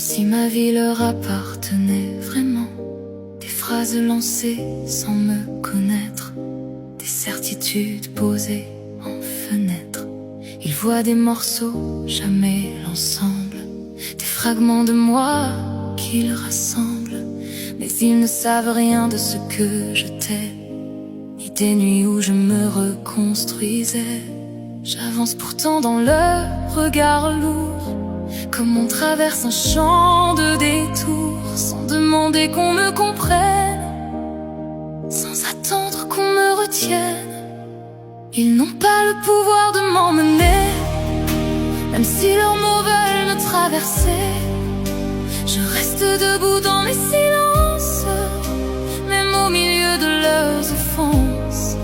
si ma vie leur appartenait vraiment. Des phrases lancées sans me connaître, des certitudes posées en fenêtre. Ils voient des morceaux, jamais l'ensemble, des fragments de moi qu'ils rassemblent. Mais ils ne savent rien de ce que j'étais, ni des nuits où je me reconstruisais. J'avance pourtant dans leur regard lourd, comme on traverse un champ de détours, sans demander qu'on me comprenne, sans attendre qu'on me retienne. Ils n'ont pas le pouvoir de m'emmener, même si leurs mots veulent me traverser. Je reste debout dans mes silences, même au milieu de leurs offenses.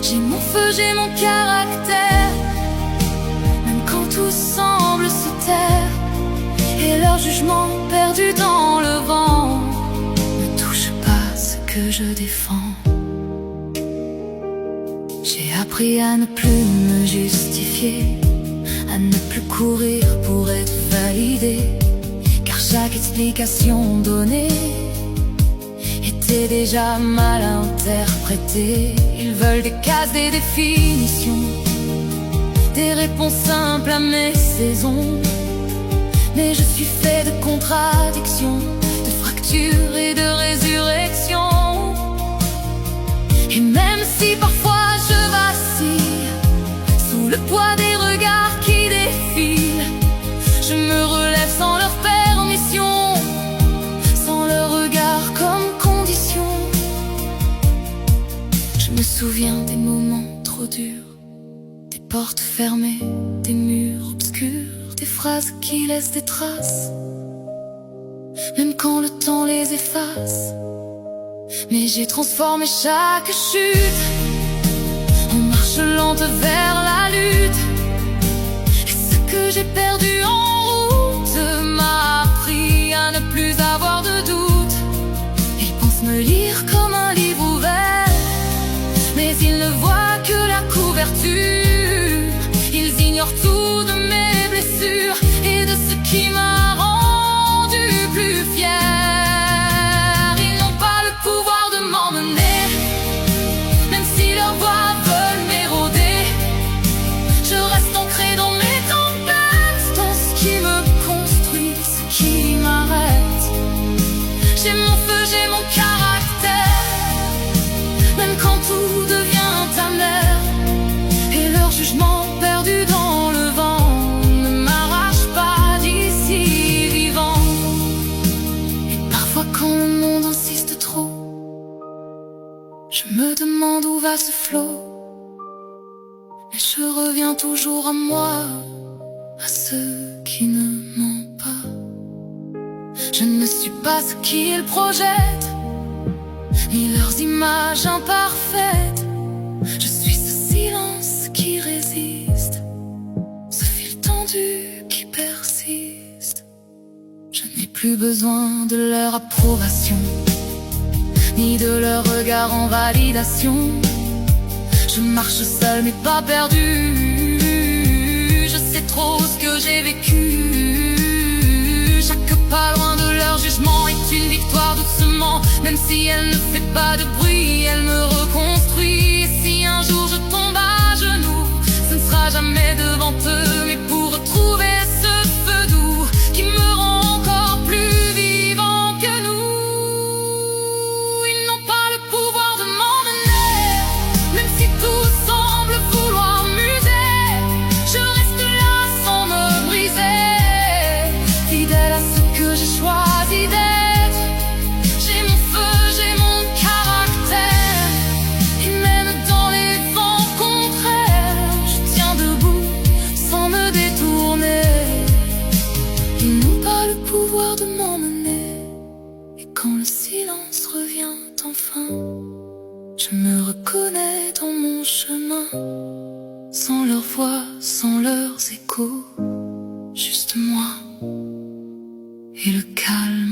J'ai mon feu, j'ai mon caractère, même quand tout semble se taire. Et leur jugement perdu dans le vent ne touche pas ce que je défends. J'ai appris à ne plus me justifier, à ne plus courir pour être validé, car chaque explication donnée était déjà mal interprétée. Ils veulent des cases, des définitions, des réponses simples à mes saisons. Mais je suis fait de contradictions, de fractures et de résurrections. Et même si parfois je vacille sous le poids des regards qui défilent, je me relève sans leur permission, sans leur regard comme condition. Je me souviens des moments trop durs, des portes fermées, des murs obscurs, des phrases qui laissent des traces, même quand le temps les efface. Mais j'ai transformé chaque chute en marche lente vers la lutte. Et ce que j'ai perdu en route m'a appris à ne plus avoir de doute. Ils pensent me lire comme un livre ouvert, mais ils ne voient que la couverture. Ils ignorent tout de mes blessures et de ce qui m'a rendu plus fier. Ils n'ont pas le pouvoir de m'emmener, même si leurs voix veulent m'éroder. Je reste ancré dans mes tempêtes, dans ce qui me construit, ce qui m'arrête. J'ai mon feu, j'ai mon caractère, même quand tout devient amer. Et leur jugement perdu dans le vent ne m'arrache pas d'ici vivant. Et parfois quand le monde insiste trop, je me demande où va ce flot. Mais je reviens toujours à moi, à ceux qui ne mentent pas. Je ne suis pas ce qu'ils projettent, ni leurs images imparfaites. Je suis ce silence qui résiste, ce fil tendu qui persiste. Je n'ai plus besoin de leur approbation, ni de leur regard en validation. Je marche seul mais pas perdu, je sais trop ce que j'ai vécu. Chaque pas loin de leur jugement est une victoire doucement. Même si elle ne fait pas de bruit, elle me reconstruit. Et si un jour je tombe à genoux, ce ne sera jamais devant eux, mais pour retrouver ce feu doux qui me rend encore plus vivant que nous. Ils n'ont pas le pouvoir de m'emmener, même si tout semble vouloir m'user. Je reste là sans me briser, fidèle à ce que j'ai choisi d'être. J'ai mon feu, j'ai mon caractère, et même dans les vents contraires, je tiens debout sans me détourner. Ils n'ont pas le pouvoir de m'emmener, et quand le silence revient enfin, je me reconnais dans mon chemin, sans leur voix, sans leurs échos, juste moi et le calme.